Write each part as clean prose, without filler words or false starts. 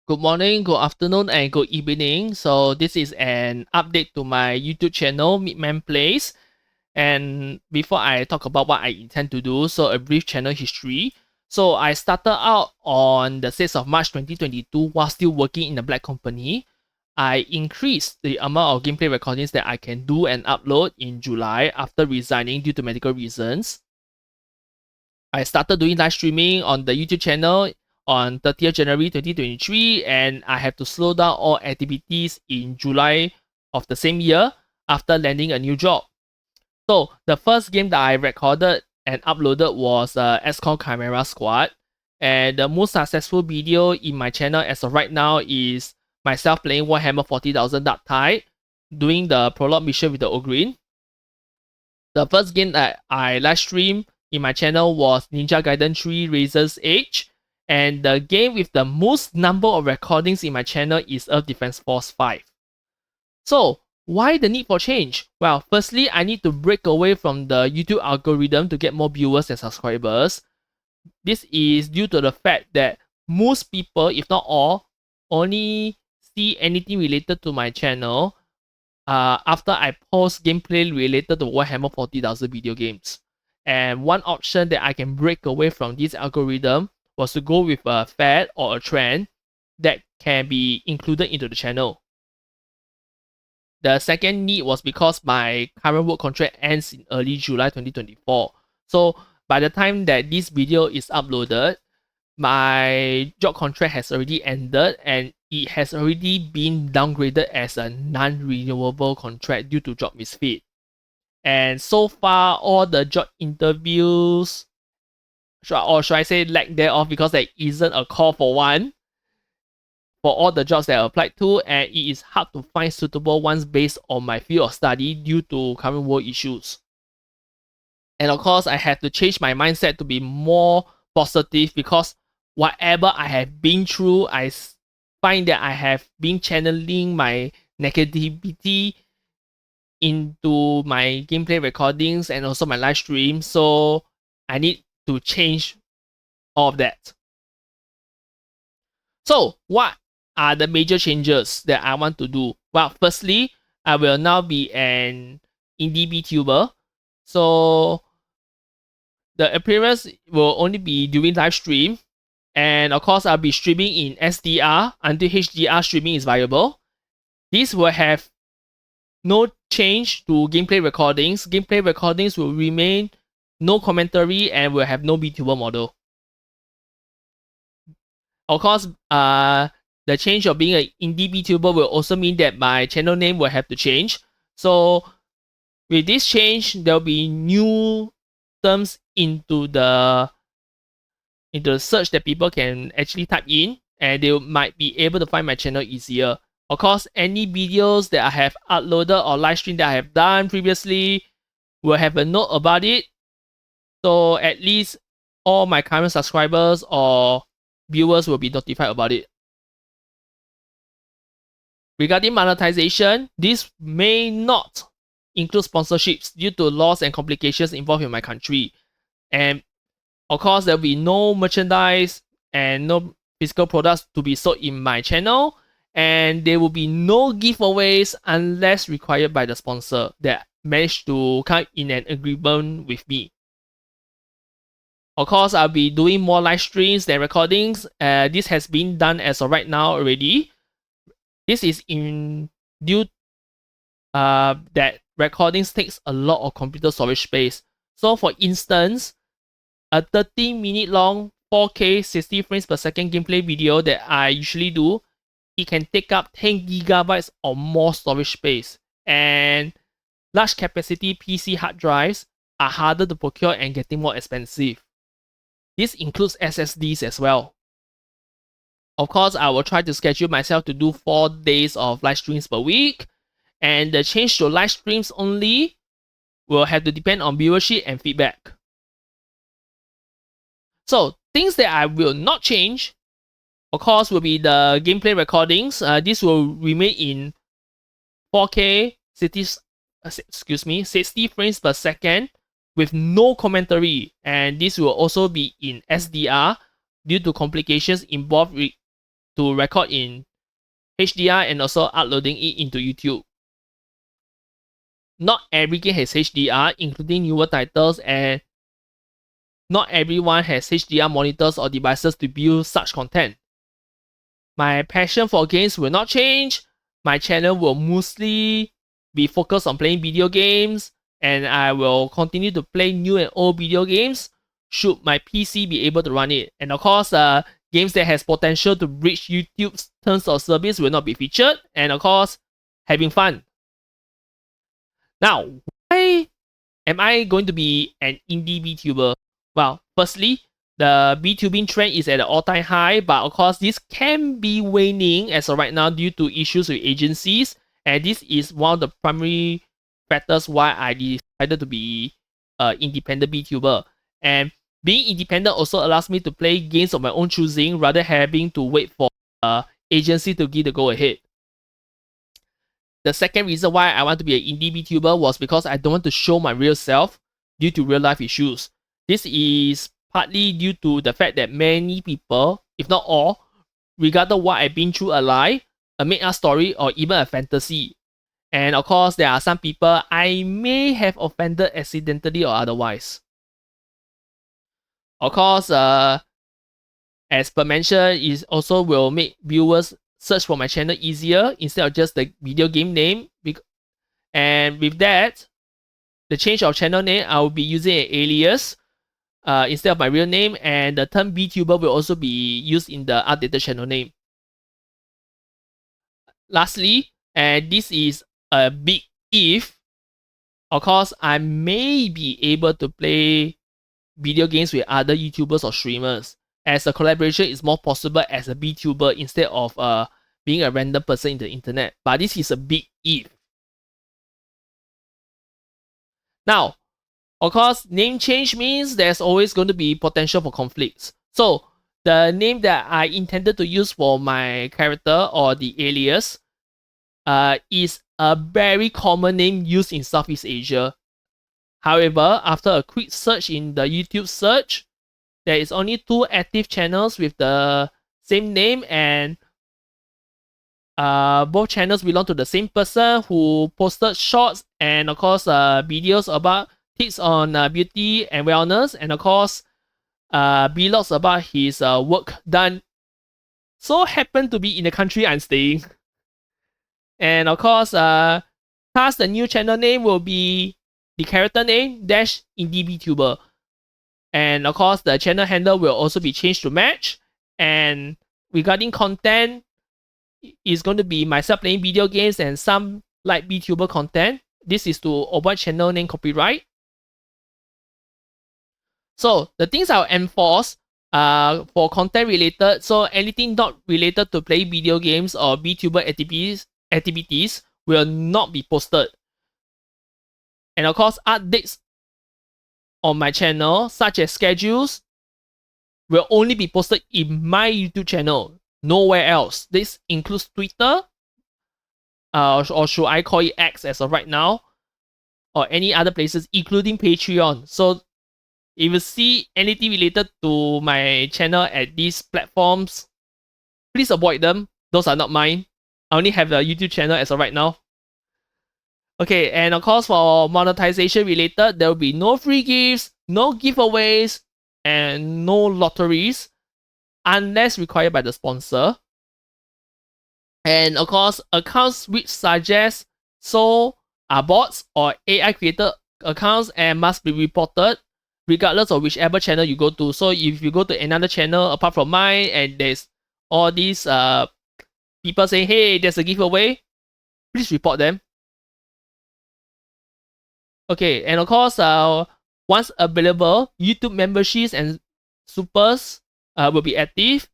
Good morning, good afternoon, and good evening. So this is an update to my YouTube channel, Meatman Plays. And before I talk about what I intend to do, so a brief channel history. So I started out on the 6th of March 2022 while still working in a black company. I increased the amount of gameplay recordings that I can do and upload in July after resigning due to medical reasons. I started doing live streaming on the YouTube channel on 30th January 2023, and I have to slow down all activities in July of the same year after landing a new job. So the first game that I recorded and uploaded was XCOM Chimera Squad, and the most successful video in my channel as of right now is myself playing Warhammer 40,000 Dark Tide, doing the prologue mission with the Ogryn. The first game that I live streamed in my channel was Ninja Gaiden 3 Razor's Edge, and the game with the most number of recordings in my channel is Earth Defense Force 5. So, why the need for change? Well, firstly, I need to break away from the YouTube algorithm to get more viewers and subscribers. This is due to the fact that most people, if not all, only see anything related to my channel after I post gameplay related to Warhammer 40,000 video games. And one option that I can break away from this algorithm was to go with a fad or a trend that can be included into the channel. The second need was because my current work contract ends in early July 2024. So by the time that this video is uploaded, my job contract has already ended and it has already been downgraded as a non-renewable contract due to job misfit. And so far, all the job interviews, or should I say lack thereof, because there isn't a call for one for all the jobs that I applied to, and it is hard to find suitable ones based on my field of study due to current world issues. And of course, I have to change my mindset to be more positive because whatever I have been through, I find that I have been channeling my negativity into my gameplay recordings and also my live stream. So I need to change all of that. So what are the major changes that I want to do? Well, firstly, I will now be an indie Vtuber. So the appearance will only be during live stream. And of course, I'll be streaming in SDR until HDR streaming is viable. This will have no change to gameplay recordings. Gameplay recordings will remain no commentary and will have no VTuber model. Of course, the change of being an indie VTuber will also mean that my channel name will have to change. So with this change, there will be new terms into the search that people can actually type in, and they might be able to find my channel easier. Of course, any videos that I have uploaded or live stream that I have done previously will have a note about it. So at least all my current subscribers or viewers will be notified about it. Regarding monetization, this may not include sponsorships due to laws and complications involved in my country. And of course, there will be no merchandise and no physical products to be sold in my channel. And there will be no giveaways unless required by the sponsor that managed to come in an agreement with me. Of course, I'll be doing more live streams than recordings. This has been done as of right now already. This is in due that recordings takes a lot of computer storage space. So for instance, a 30-minute long 4K 60 frames per second gameplay video that I usually do, it can take up 10 gigabytes or more storage space. And large capacity PC hard drives are harder to procure and getting more expensive. This includes SSDs as well. Of course, I will try to schedule myself to do 4 days of live streams per week. And the change to live streams only will have to depend on viewership and feedback. So, things that I will not change, of course, will be the gameplay recordings. This will remain in 4K 60 frames per second with no commentary. And this will also be in SDR due to complications involved to record in HDR and also uploading it into YouTube. Not every game has HDR, including newer titles, and not everyone has HDR monitors or devices to view such content. My passion for games will not change. My channel will mostly be focused on playing video games, and I will continue to play new and old video games should my PC be able to run it. And of course, games that has potential to reach YouTube's terms of service will not be featured. And of course, having fun. Now, why am I going to be an indie VTuber? Well, firstly, the VTubing trend is at an all-time high, but of course, this can be waning as of right now due to issues with agencies, and this is one of the primary factors why I decided to be an independent VTuber. And being independent also allows me to play games of my own choosing rather having to wait for agency to give the go ahead. The second reason why I want to be an indie VTuber was because I don't want to show my real self due to real life issues. This is partly due to the fact that many people, if not all, regardless what I've been through a lie, a made-up story, or even a fantasy. And of course, there are some people I may have offended accidentally or otherwise. Of course, as per mentioned, it also will make viewers search for my channel easier instead of just the video game name. And with that, the change of channel name, I will be using an alias instead of my real name, and the term VTuber will also be used in the updated channel name. Lastly, and this is a big if, of course, I may be able to play video games with other YouTubers or streamers, as a collaboration is more possible as a VTuber instead of being a random person in the internet. But this is a big if. Now, of course, name change means there's always going to be potential for conflicts. So, the name that I intended to use for my character or the alias is a very common name used in Southeast Asia. However, after a quick search in the YouTube search, there is only 2 active channels with the same name, and both channels belong to the same person who posted shorts and of course videos about tips on beauty and wellness, and of course vlogs about his work done so happen to be in the country I'm staying. And of course thus the new channel name will be the character name dash indie VTuber. And of course, the channel handle will also be changed to match. And regarding content, it's going to be myself playing video games and some light VTuber content. This is to avoid channel name copyright. So the things I'll enforce for content related, so anything not related to play video games or VTuber activities will not be posted. And of course, updates on my channel, such as schedules, will only be posted in my YouTube channel, nowhere else. This includes Twitter, or should I call it X as of right now, or any other places, including Patreon. So if you see anything related to my channel at these platforms, please avoid them. Those are not mine. I only have a YouTube channel as of right now. Okay, and of course for monetization related, there will be no free gifts, no giveaways, and no lotteries unless required by the sponsor. And of course, accounts which suggest so are bots or AI created accounts and must be reported regardless of whichever channel you go to. So if you go to another channel apart from mine and there's all these people saying, hey, there's a giveaway, please report them. Okay, and of course, once available, YouTube memberships and supers will be active.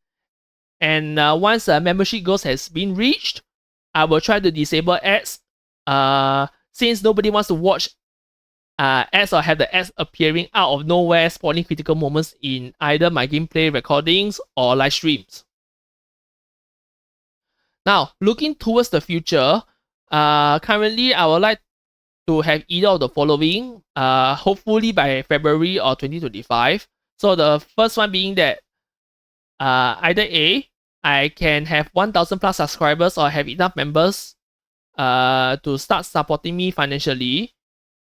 And once a membership goals has been reached, I will try to disable ads. Since nobody wants to watch ads or have the ads appearing out of nowhere, spoiling critical moments in either my gameplay recordings or live streams. Now, looking towards the future, currently I would like to have either of the following, hopefully by February or 2025. So the first one being that either A, I can have 1,000 plus subscribers or have enough members to start supporting me financially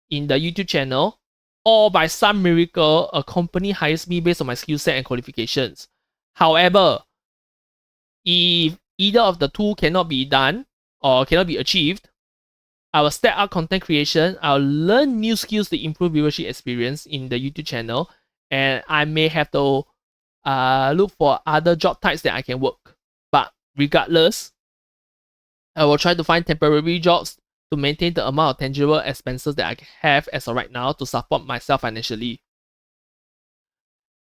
in the YouTube channel, or by some miracle, a company hires me based on my skill set and qualifications. However, if either of the two cannot be done or cannot be achieved, I will step up content creation. I'll learn new skills to improve viewership experience in the YouTube channel, and I may have to look for other job types that I can work. But regardless, I will try to find temporary jobs to maintain the amount of tangible expenses that I have as of right now to support myself financially.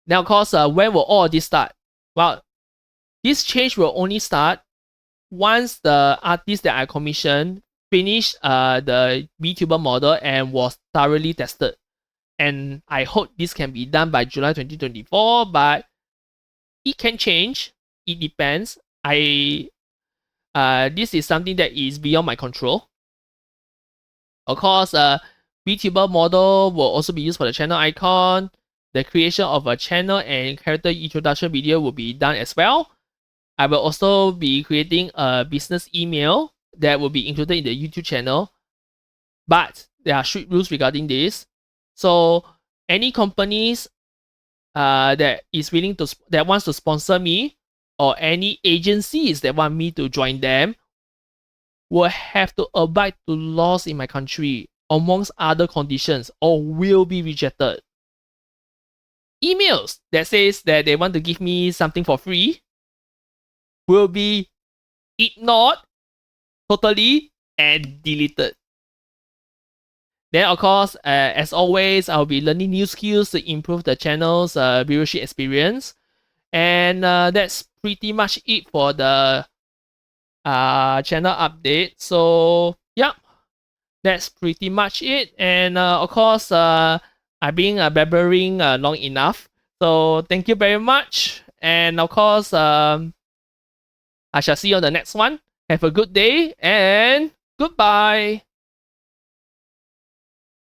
Now, of course, when will all of this start? Well, this change will only start once the artist that I commissioned finished the Vtuber model and was thoroughly tested. And I hope this can be done by July 2024, but it can change. It depends. This is something that is beyond my control. Of course, VTuber model will also be used for the channel icon. The creation of a channel and character introduction video will be done as well. I will also be creating a business email that will be included in the YouTube channel. But there are strict rules regarding this. So any companies that wants to sponsor me, or any agencies that want me to join them, will have to abide to laws in my country, amongst other conditions, or will be rejected. Emails that says that they want to give me something for free will be ignored totally and deleted. Then, of course, as always, I'll be learning new skills to improve the channel's viewership experience. And that's pretty much it for the channel update. So, yeah, that's pretty much it. And of course, I've been blabbering long enough. So, thank you very much. And of course, I shall see you on the next one. Have a good day and goodbye.